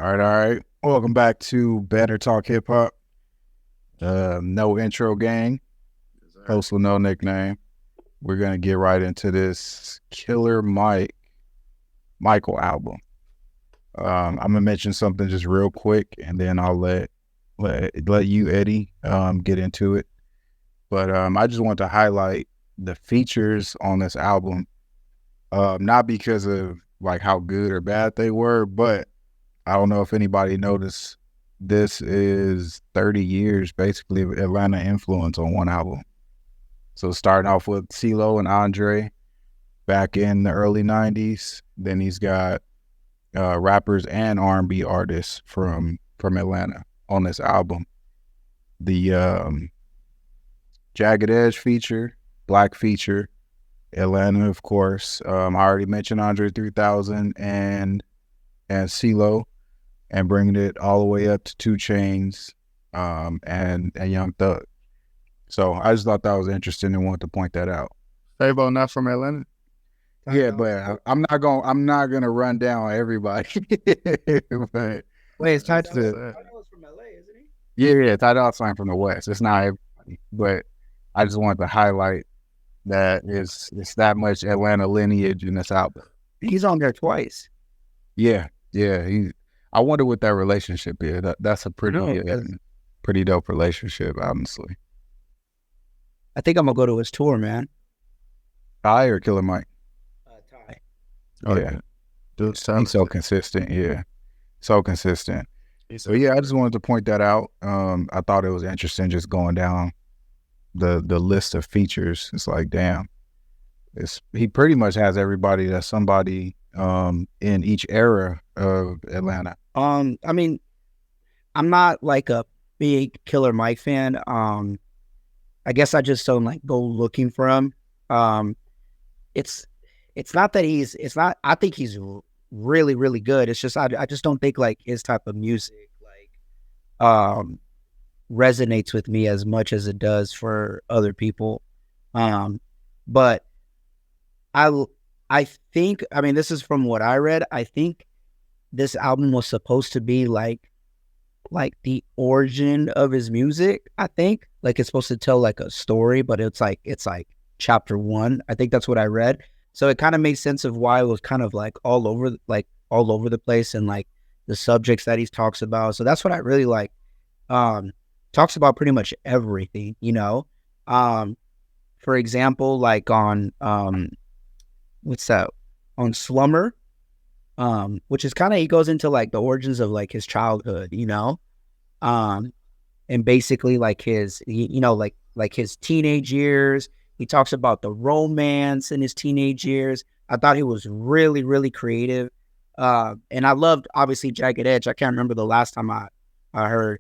All right. Welcome back to Better Talk Hip Hop. No intro gang, host with no nickname. We're gonna get right into this Killer Michael album. I'm gonna mention something just real quick, and then I'll let you, Eddie, get into it. But I just want to highlight the features on this album, not because of like how good or bad they were, but I don't know if anybody noticed, this is 30 years basically of Atlanta influence on one album. So starting off with CeeLo and Andre back in the early 90s. Then he's got rappers and R&B artists from Atlanta on this album. The Jagged Edge feature, Black feature, Atlanta, of course. I already mentioned Andre 3000 and CeeLo, and bringing it all the way up to 2 Chainz and Young Thug. So I just thought that was interesting and wanted to point that out. Fabo not from Atlanta? Yeah, but I'm not gonna run down everybody. But Wait, it's Ty that's Dolla it. Cygn's from LA, isn't he? Yeah, Ty Dolla Sign from the West. It's not everybody, but I just wanted to highlight that it's that much Atlanta lineage in this album. He's on there twice. Yeah. I wonder what that relationship is. That's a pretty pretty dope relationship, honestly. I think I'm gonna go to his tour, man. Ty or Killer Mike? Ty. Oh yeah, Dude's he's so consistent. Yeah, so consistent. So yeah, I just wanted to point that out. I thought it was interesting just going down the list of features. It's like, damn, he pretty much has everybody that's somebody in each era of Atlanta. I mean, I'm not like a big Killer Mike fan. I guess I just don't like go looking for him. It's not that it's not. I think he's really, really good. It's just I just don't think like his type of music resonates with me as much as it does for other people. But I think, I mean, this is from what I read. I think this album was supposed to be like the origin of his music. I think like it's supposed to tell like a story, but it's like chapter 1. I think that's what I read. So it kind of made sense of why it was kind of like all over the place, and like the subjects that he talks about. So that's what I really like. Talks about pretty much everything, you know. For example, like on what's that? On Slumber, which is kind of, he goes into like the origins of like his childhood, you know, and basically like his, you know, like his teenage years. He talks about the romance in his teenage years. I thought he was really, really creative. And I loved, obviously, Jagged Edge. I can't remember the last time I heard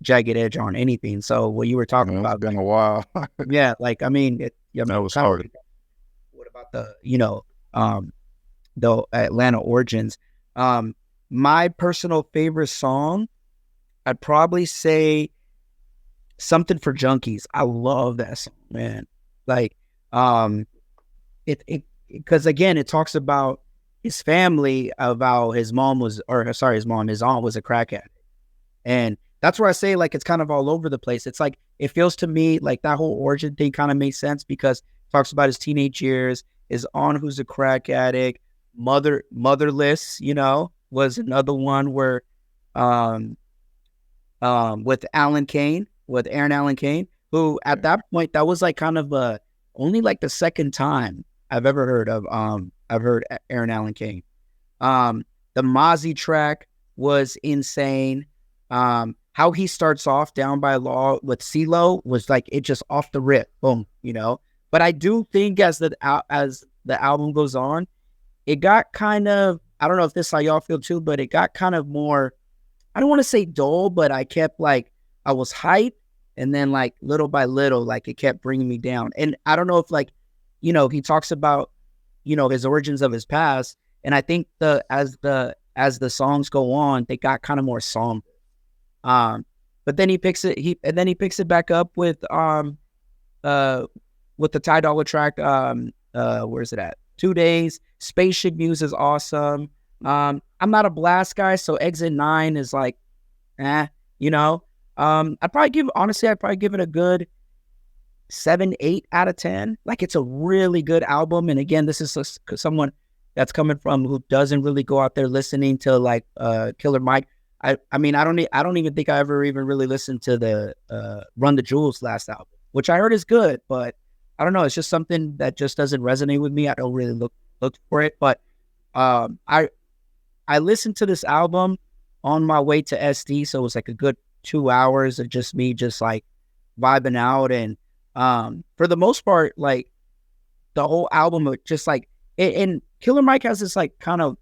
Jagged Edge on anything. So what you were talking about, It's been a while. yeah, like, I mean, That was hard. What about the, you know, the Atlanta origins? My personal favorite song, I'd probably say Something for Junkies. I love that song, man. Like, because again, it talks about his family, about his aunt was a crack addict. And that's where I say, like, it's kind of all over the place. It's like, it feels to me like that whole origin thing kind of makes sense, because it talks about his teenage years, his aunt who's a crack addict, motherless, you know, was another one where, with Aaron Allen Kane, who at that point, that was like kind of only like the second time I've ever heard of, I've heard Aaron Allen Kane. The Mozzie track was insane. How he starts off Down by Law with CeeLo was like, it just off the rip, boom, you know. But I do think as the album goes on, it got kind of, I don't know if this is how y'all feel too, but it got kind of more, I don't want to say dull, but I kept like, I was hyped, and then like little by little, like it kept bringing me down. And I don't know if like, you know, he talks about, you know, his origins of his past, and I think as the songs go on, they got kind of more somber. But then he picks it back up with the Ty Dolla track. Where's it at? 2 Days. Spaceship Muse is awesome. I'm not a Blast guy, so Exit 9 is like, you know. I'd probably give it a good 7, 8 out of 10. Like, it's a really good album. And again, this is someone that's coming from who doesn't really go out there listening to like Killer Mike. I mean, I don't even think I ever even really listened to the Run the Jewels last album, which I heard is good, but I don't know. It's just something that just doesn't resonate with me. I don't really look for it. But I listened to this album on my way to SD, so it was like a good 2 hours of just me just like vibing out. And for the most part, like the whole album of just like and Killer Mike has this like kind of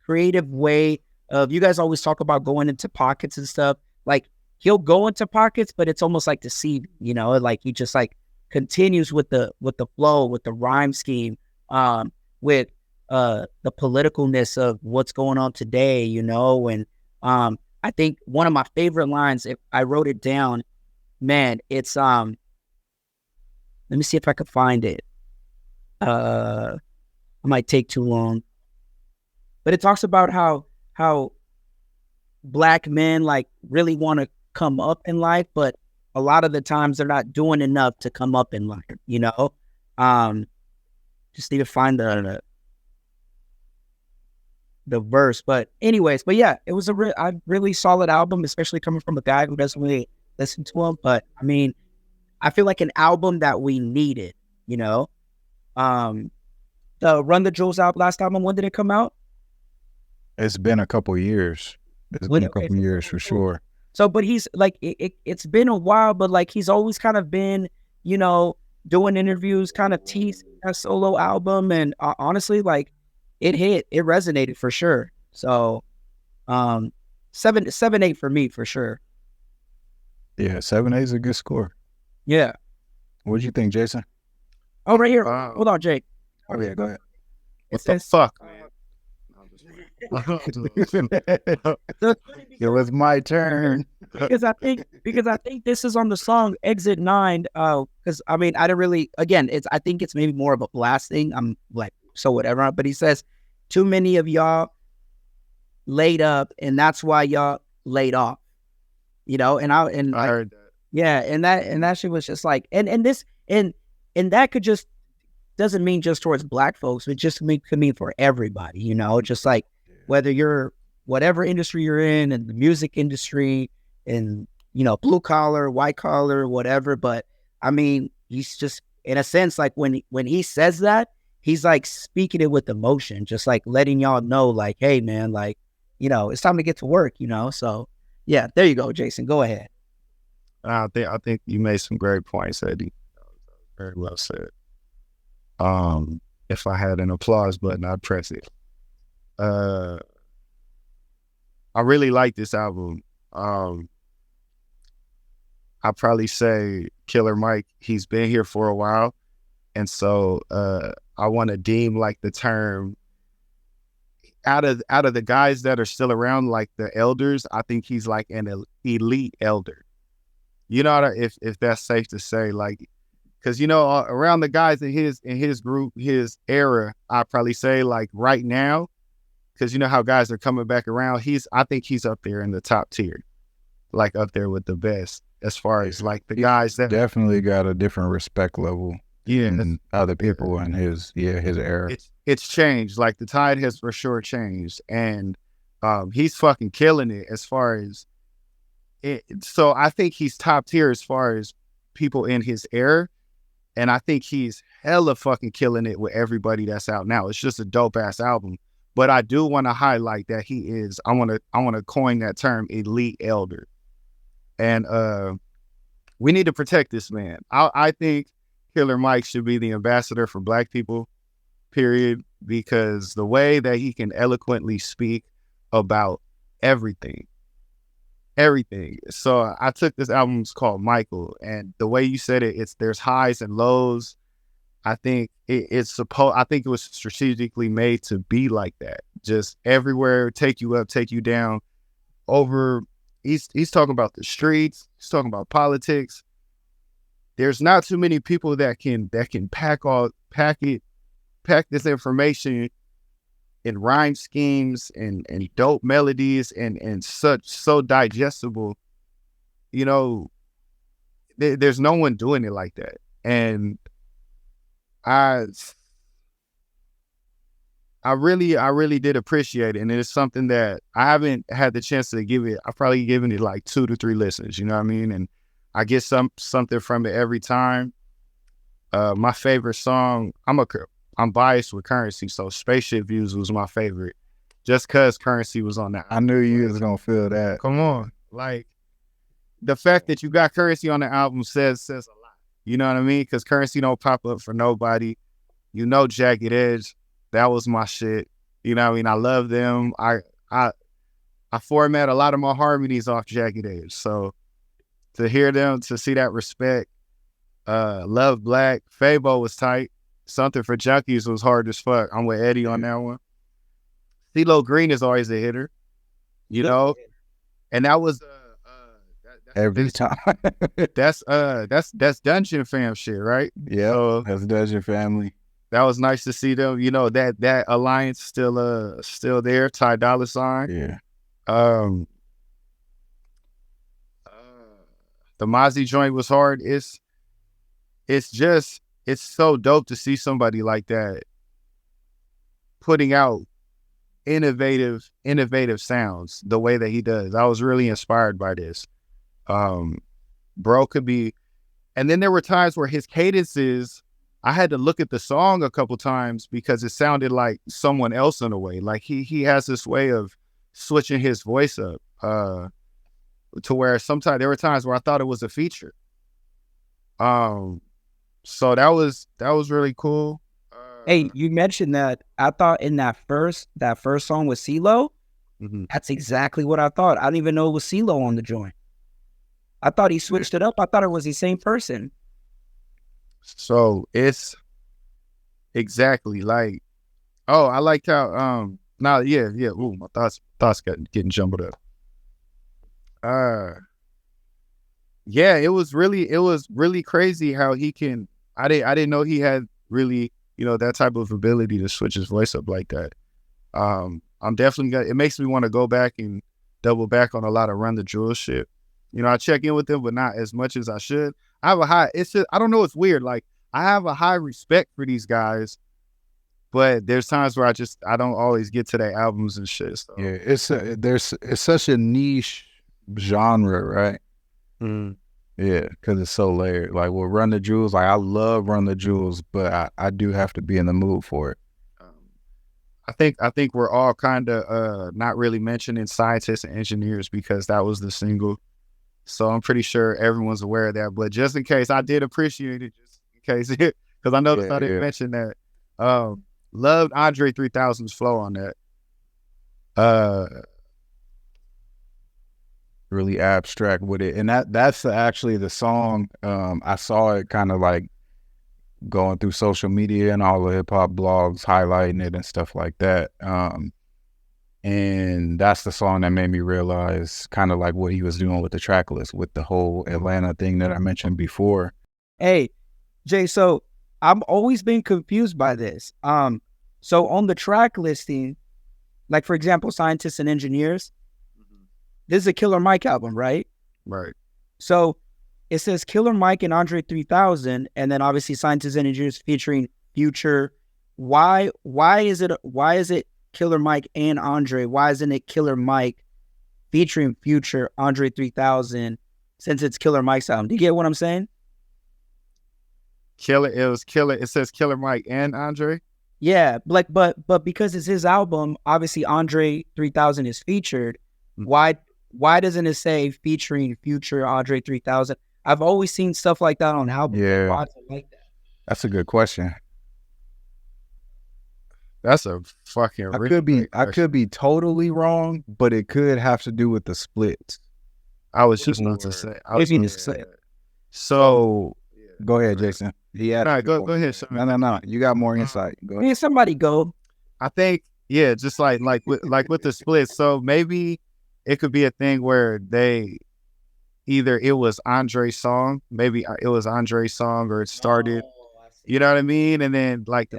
creative way of, you guys always talk about going into pockets and stuff. Like, he'll go into pockets, but it's almost like deceiving, you know, like he just like continues with the flow, with the rhyme scheme, with the politicalness of what's going on today, you know. And I think one of my favorite lines, if I wrote it down, man, it's let me see if I could find it. I might take too long, but it talks about how Black men like really want to come up in life, but a lot of the times they're not doing enough to come up in life, you know. Just need to find the verse, but anyways, but yeah, it was a really solid album, especially coming from a guy who doesn't really listen to him. But I mean, I feel like an album that we needed, you know. The Run the Jewels last album, when did it come out? It's been a couple years. It's been a couple years for sure. So, but he's like, it's been a while, but like he's always kind of been, you know, doing interviews, kind of teasing a solo album, and honestly, like it resonated for sure. So, 7.8 for me for sure. Yeah, 7.8 is a good score. Yeah. What'd you think, Jason? Oh, right here. Hold on, Jake. Oh yeah, go ahead. What the fuck, man? It was my turn. because I think this is on the song Exit 9. Because I mean, I don't really. Again, I think it's maybe more of a Blast thing. I'm like, so whatever. But he says, too many of y'all laid up, and that's why y'all laid off. You know, and I heard that. Yeah, and that shit was just like, and that could just doesn't mean just towards Black folks. It just could mean for everybody. You know, just like whether you're whatever industry you're in the music industry, and, you know, blue collar, white collar, whatever. But I mean, he's just, in a sense, like when he says that, he's like speaking it with emotion, just like letting y'all know, like, hey man, like, you know, it's time to get to work, you know? So yeah, there you go, Jason, go ahead. I think you made some great points, Eddie. Very well said. If I had an applause button, I'd press it. I really like this album. I'd probably say Killer Mike, he's been here for a while. And so I want to deem like the term out of the guys that are still around, like the elders, I think he's like an elite elder. You know, if that's safe to say, like, because, you know, around the guys in his group, his era, I'd probably say like right now, because you know how guys are coming back around, I think he's up there in the top tier, like up there with the best as far as like the guys that definitely got a different respect level. Yeah, than other people in his era. It's changed. Like the tide has for sure changed, and he's fucking killing it as far as it. So I think he's top tier as far as people in his era, and I think he's hella fucking killing it with everybody that's out now. It's just a dope ass album. But I do want to highlight that he is. I want to coin that term, elite elder, and we need to protect this man. I think Killer Mike should be the ambassador for Black people, period, because the way that he can eloquently speak about everything. So I took this album, it's called Michael, and the way you said it, there's highs and lows. I think I think it was strategically made to be like that. Just everywhere, take you up, take you down. He's talking about the streets, he's talking about politics. There's not too many people that can pack this information and rhyme schemes and dope melodies and so digestible. You know, there's no one doing it like that. And I really did appreciate it. And it's something that I haven't had the chance to give it. I've probably given it like 2 to 3 listens, you know what I mean? And I get something from it every time. My favorite song, I'm biased with Currency, so Spaceship Views was my favorite. Just cause Currency was on that. I knew you was gonna feel that. Come on. Like the fact that you got Currency on the album says a lot. You know what I mean? Because Currency don't pop up for nobody. You know, Jagged Edge, that was my shit. You know what I mean? I love them. I format a lot of my harmonies off Jagged Edge. So to hear them, to see that respect, Love Black, Fabo was tight. Something for Junkies was hard as fuck. I'm with Eddie on that one. CeeLo Green is always a hitter, you know? And that was Every time. that's Dungeon Fam shit, right? Yeah, So that's Dungeon Family. that was nice to see them. You know, that alliance still there. Ty Dolla $ign. Yeah. The Mozzie joint was hard. It's so dope to see somebody like that putting out innovative sounds the way that he does. I was really inspired by this. Bro could be, and then there were times where his cadences, I had to look at the song a couple times because it sounded like someone else in a way. Like he has this way of switching his voice up, to where sometimes there were times where I thought it was a feature. So that was really cool. Hey, you mentioned that. I thought in that first song with CeeLo, Mm-hmm. that's exactly what I thought. I didn't even know it was CeeLo on the joint. I thought he switched it up. I thought it was the same person. So it's exactly like, oh, I liked how ooh, my thoughts getting jumbled up. Yeah, it was really crazy how he can. I didn't know he had really, you know, that type of ability to switch his voice up like that. I'm definitely it makes me want to go back and double back on a lot of Run the Jewels shit. You know, I check in with them, but not as much as I should. I have a high. It's just, I don't know. It's weird. Like I have a high respect for these guys, but there's times where I don't always get to their albums and shit. So. Yeah, it's such a niche genre, right? Mm. Yeah, because it's so layered. Like with Run the Jewels, like I love Run the Jewels, but I do have to be in the mood for it. I think we're all kind of not really mentioning Scientists and Engineers because that was the single. So I'm pretty sure everyone's aware of that. But just in case, I did appreciate it, just in case, because I noticed I didn't mention that. Loved Andre 3000's flow on that. Really abstract with it, and that's actually the song. I saw it kind of like going through social media and all the hip hop blogs highlighting it and stuff like that. And that's the song that made me realize kind of like what he was doing with the track list, with the whole Atlanta thing that I mentioned before. Hey, Jay, so I've always been confused by this. So on the track listing, like for example, Scientists and Engineers, this is a Killer Mike album, right? Right. So it says Killer Mike and Andre 3000, and then obviously Scientists and Engineers featuring Future. Why is it Killer Mike and Andre? Why isn't it Killer Mike featuring Future, Andre 3000, since it's Killer Mike's album? Do you get what I'm saying? It says Killer Mike and Andre. Yeah, like but because it's his album, obviously Andre 3000 is featured. Why doesn't it say featuring Future, Andre 3000? I've always seen stuff like that on albums. Yeah, why is it like that? That's a good question. That's a fucking. I could be totally wrong, but it could have to do with the splits. I was just about to say. So go ahead, Jason. Yeah. All right, go ahead. No. You got more insight. Go ahead. Man, somebody go. I think just like with the splits. So maybe it could be a thing where either it was Andre's song, maybe it was Andre's song, or it started. You know what I mean? And then like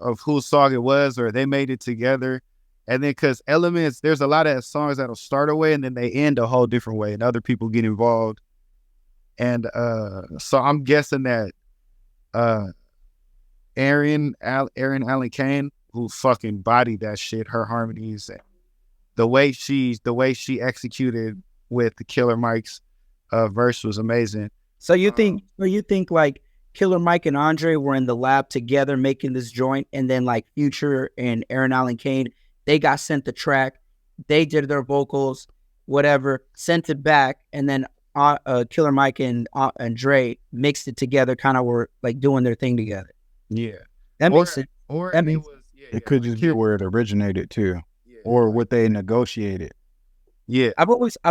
of whose song it was, or they made it together. And then because Elements, there's a lot of songs that'll start a way and then they end a whole different way, and other people get involved. And so I'm guessing that Erin Allen Kane, who fucking bodied that shit, her harmonies, and the way she executed with the Killer Mike's verse was amazing. So you think like Killer Mike and Andre were in the lab together making this joint, and then like Future and Erin Allen Kane, they got sent the track, they did their vocals, whatever, sent it back, and then Killer Mike and Dre mixed it together, kind of were like doing their thing together. Yeah, that makes sense. Or that it makes, was, it could just be where it originated too, or what they negotiated. Yeah, I've always seen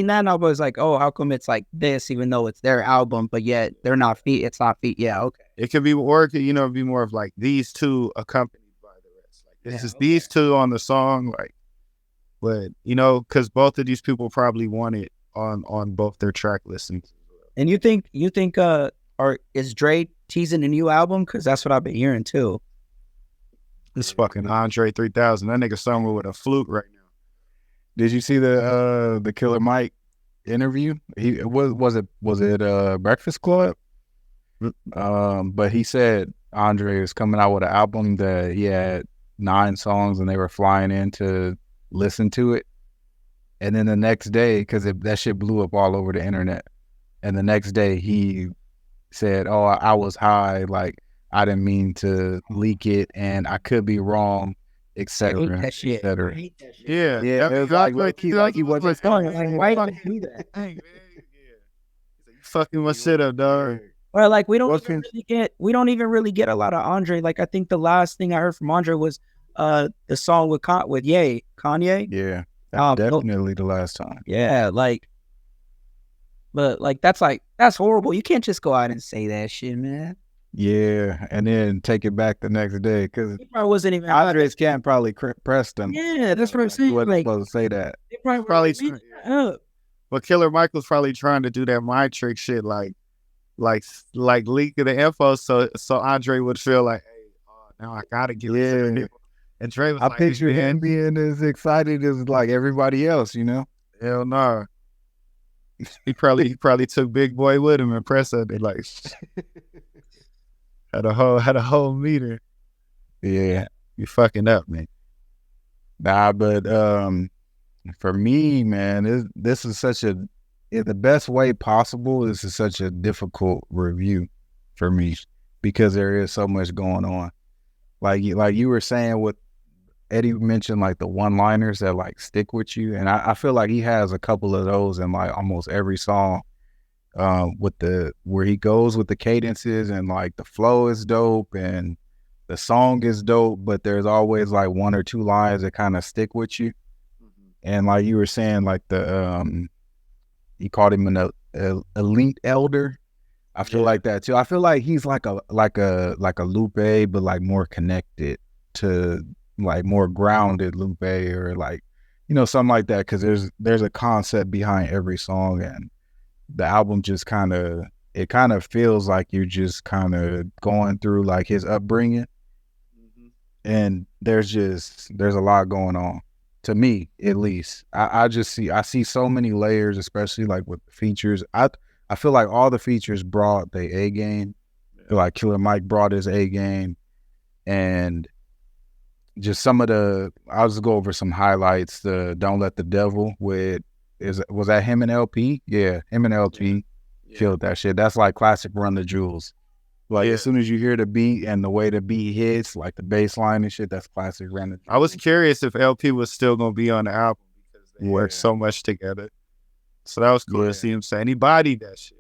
that, and I was like, oh, how come it's like this, even though it's their album, but yet they're not feat. It's not feat. Yeah, okay. it could be, or it could, be more of like these two accompanied by the rest. Like this is these two on the song, like, but because both of these people probably want it on both their track listings. And you think is Dre teasing a new album? Because that's what I've been hearing too. This fucking Andre 3000, that nigga somewhere with a flute right now. Did you see the Killer Mike interview? Was it Breakfast Club? But he said Andre was coming out with an album that he had 9 songs and they were flying in to listen to it. And then the next day, because that shit blew up all over the internet, and the next day he said, "Oh, I was high, like I didn't mean to leak it, and I could be wrong, etc." etc. Yeah, it was like he wasn't going. Like, why did he do that? Hey, man, you fucking my shit up, dog. Or like we don't even really get a lot of Andre. Like I think the last thing I heard from Andre was the song with Kanye. Yeah, definitely the last time. Yeah, but that's horrible. You can't just go out and say that shit, man. Yeah, and then take it back the next day because he probably wasn't even. Andres can't probably press them. Yeah, that's what I'm saying. He wasn't supposed to say that. They probably but Killer Mike was probably trying to do that mind trick shit, like leaking the info, so Andre would feel like, hey, now I gotta get it. And Dre was I picture him being as excited as like everybody else, Hell no. He probably took Big Boy with him and pressed it like had a whole meter. Yeah, you fucking up, man. Nah, but for me, man, this is such in the best way possible. This is such a difficult review for me because there is so much going on. Like you were saying, what Eddie mentioned, like the one-liners that like stick with you, and I feel like he has a couple of those in like almost every song. Where he goes with the cadences and like the flow is dope and the song is dope, but there's always like 1 or 2 lines that kind of stick with you. And like you were saying, like he called him an elite elder. I feel like that too. I feel like he's like a Lupe, but like more connected to like more grounded Lupe, or like something like that. Because there's a concept behind every song, and the album just kind of feels like you're just kind of going through like his upbringing, and there's a lot going on. To me, at least, I see so many layers, especially like with the features. I feel like all the features brought the A game. Like Killer Mike brought his A game, and just some of I'll just go over some highlights. The "Don't Let the Devil" was that him and LP? Yeah, him and LP killed that shit. That's like classic Run the Jewels. Like as soon as you hear the beat and the way the beat hits, like the bass line and shit, that's classic Run the Jewels. I was curious if LP was still gonna be on the album because they worked so much together. So that was cool to see him say. And he bodied that shit.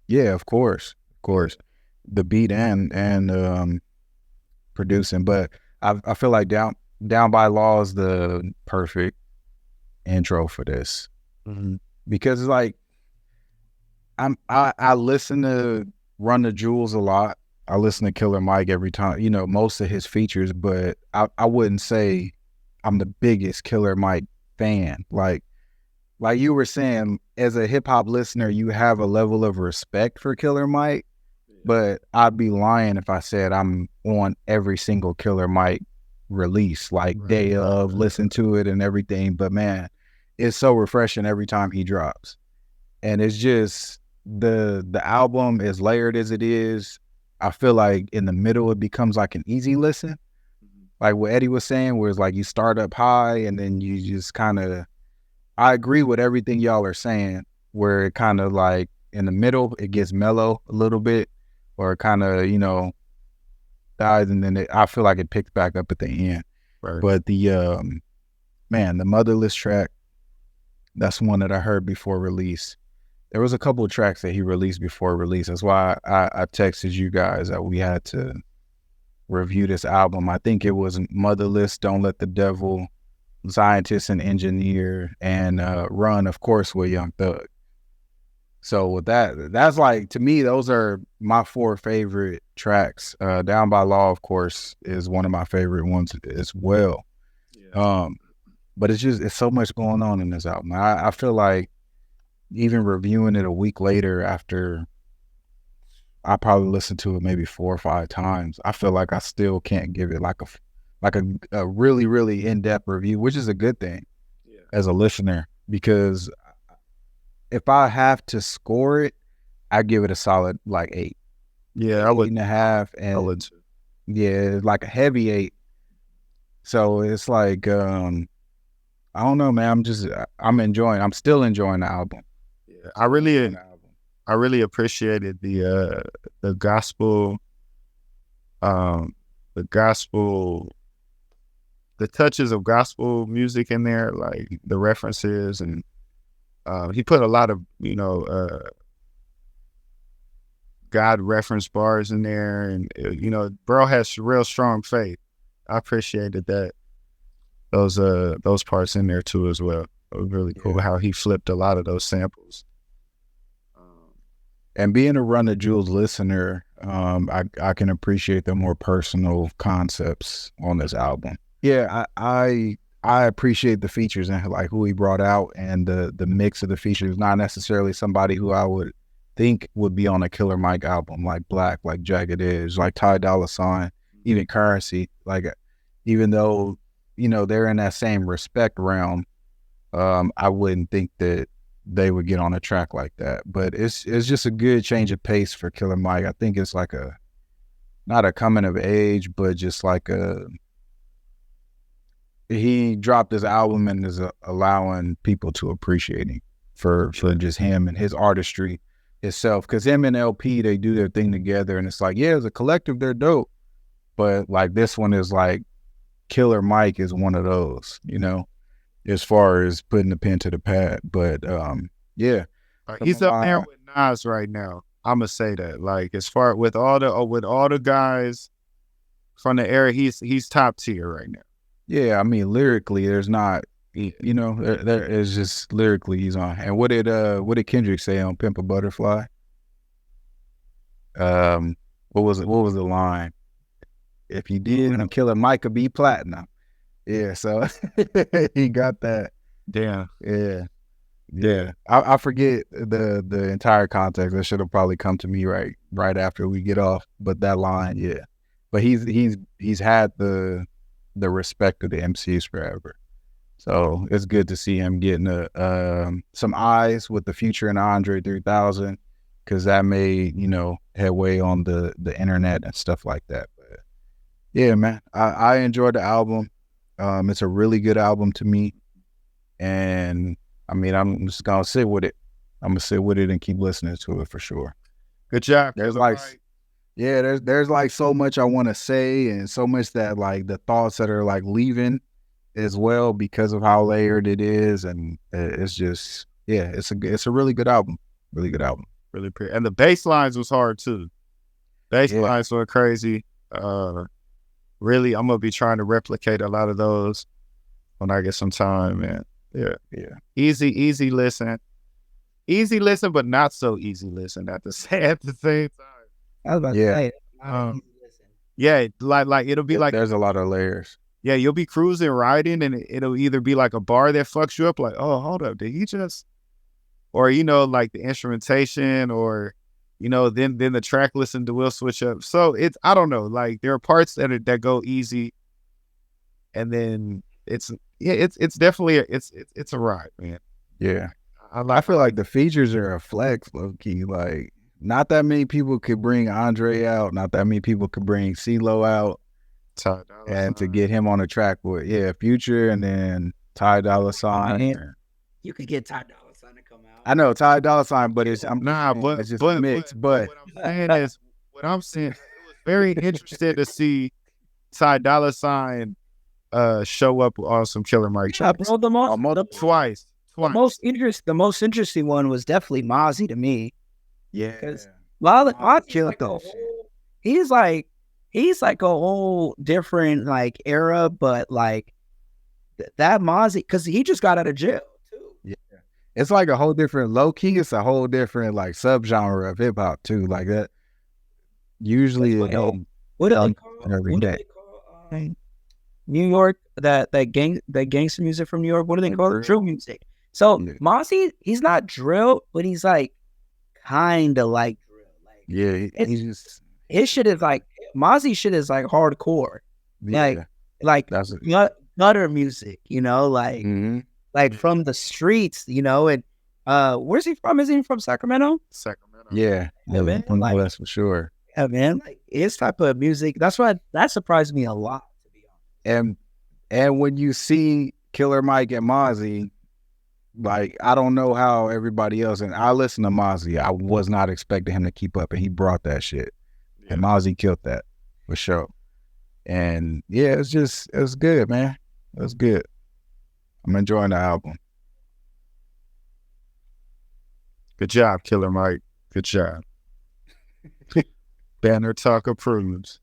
Yeah, of course. The beat and producing, but I feel like Down by Law is the perfect intro for this. Because it's like I listen to Run the Jewels a lot. I listen to Killer Mike every time, most of his features, but I wouldn't say I'm the biggest Killer Mike fan. Like you were saying, as a hip hop listener, you have a level of respect for Killer Mike, but I'd be lying if I said I'm on every single Killer Mike release, like day of, listen to it and everything. But man, it's so refreshing every time he drops. And it's just the album, as layered as it is, I feel like in the middle it becomes like an easy listen. Like what Eddie was saying, where it's like you start up high and then you just kind of, I agree with everything y'all are saying, where it kind of like in the middle, it gets mellow a little bit, or it kind of, you know, dies, and then I feel like it picks back up at the end. Right. But the, man, the Motherless track, that's one that I heard before release. There was a couple of tracks that he released before release. That's why I texted you guys that we had to review this album. I think it was Motherless, Don't Let the Devil, Scientist and Engineer, and Run, of course, with Young Thug. So with that's like, to me, those are my 4 favorite tracks. Down by Law, of course, is one of my favorite ones as well. Yeah. But it's so much going on in this album. I feel like even reviewing it a week later, after I probably listened to it maybe 4 or 5 times, I feel like I still can't give it like a really, really in-depth review, which is a good thing as a listener, because if I have to score it, I give it a solid like 8. Yeah, I would. 8.5, and I would too. Yeah, like a heavy 8. So it's like, I don't know, man. I'm still enjoying the album. Yeah, I really appreciated the gospel, the touches of gospel music in there, like the references, and he put a lot of, God reference bars in there, and bro has real strong faith. I appreciated that, those parts in there too as well. It was really cool how he flipped a lot of those samples. And being a Run the Jewels listener, I can appreciate the more personal concepts on this album. Yeah, I appreciate the features and like who he brought out, and the mix of the features. Not necessarily somebody who I would think would be on a Killer Mike album, like Black, like Jagged Edge, like Ty Dolla $ign, even Currency. Like, even though they're in that same respect realm, I wouldn't think that they would get on a track like that. But it's just a good change of pace for Killer Mike. I think it's like not a coming of age, but just like he dropped his album and is allowing people to appreciate him for just him and his artistry itself. Because him and LP, they do their thing together, and it's like, yeah, as a collective, they're dope. But like this one is like, Killer Mike is one of those, as far as putting the pen to the pad. But yeah, he's up there with Nas right now. I'm gonna say that, like, as far with all the guys from the era, he's top tier right now. Yeah, I mean, lyrically, there's not, there is just lyrically he's on. And what did Kendrick say on Pimp a Butterfly? What was the line? If you did, Killer Mike could be platinum. Yeah, so he got that. Damn. Yeah. I forget the entire context. That should have probably come to me right after we get off. But that line, yeah. But he's had the respect of the MCs forever. So it's good to see him getting some eyes with the Future and Andre 3000, because that made headway on the internet and stuff like that. But yeah, man, I enjoyed the album. It's a really good album to me, and I mean, I'm just gonna sit with it. I'm gonna sit with it and keep listening to it for sure. Good job. There's like so much I want to say, and so much that like the thoughts that are like leaving as well because of how layered it is, and it's just it's a really good album. Really good album. Really pretty. And the bass lines was hard too. Bass lines were crazy. Really, I'm gonna be trying to replicate a lot of those when I get some time, man. Yeah. Easy listen, but not so easy listen at the same time. I was about to say, yeah, like it'll be like there's a lot of layers. Yeah, you'll be cruising, riding, and it'll either be like a bar that fucks you up, like, oh, hold up, did he just, or like the instrumentation, or then the track listen will switch up. So it's, I don't know, like there are parts that go easy, and then it's definitely it's a ride, man. Yeah. I feel like the features are a flex, low key. Like, not that many people could bring Andre out, not that many people could bring CeeLo out, and to get him on the track with Future and then Ty Dolla $ign. You could get Ty Dolla $ign to come out. I know Ty Dolla $ign, but it's it's just a mix. But what I'm saying, it was very interesting to see Ty Dolla $ign show up on some Killer Mike. Yeah, bro, Twice. The most interesting one was definitely Mozzie to me. Yeah, because Mozzie killed though. He's like a whole different like era, but like that Mozzie, because he just got out of jail too. Yeah, it's like a whole different low key. It's a whole different like subgenre of hip hop too. Like that. Usually, what do they call New York, that gangster music from New York? What do they call it? Drill music. So Mozzie, he's not drill, but he's like kind of like drill. Like, he's just, his shit is like, Mozzie shit is like hardcore. Like that's gutter music, like like from the streets, and where's he from? Is he from Sacramento? Sacramento. Yeah, man. Like, that's for sure. Yeah, man. Like his type of music, that surprised me a lot, to be honest. And when you see Killer Mike and Mozzie, like, I don't know how everybody else, and I listen to Mozzie, I was not expecting him to keep up, and he brought that shit. Yeah. And Mozzie killed that for sure. And yeah, it was good, man. It was good. I'm enjoying the album. Good job, Killer Mike. Good job. Banner Talk approves.